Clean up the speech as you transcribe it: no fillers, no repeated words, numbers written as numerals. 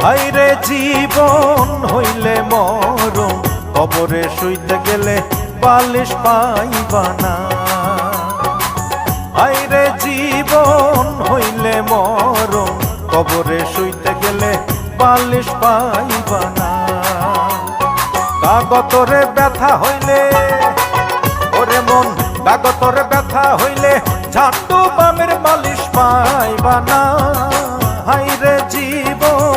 হাইরে জীবন হইলে মরণ, কবরে শুইতে গেলে বালিশ পাইবা না। হাইরে জীবন হইলে মরণ, কবরে শুইতে গেলে বালিশ পাইবা না। কাগতরে ব্যথা হইলে ওরে মন, কাগতরে ব্যথা হইলে ঝাঁটু বামের বালিশ পাইবা না। হাইরে জীবন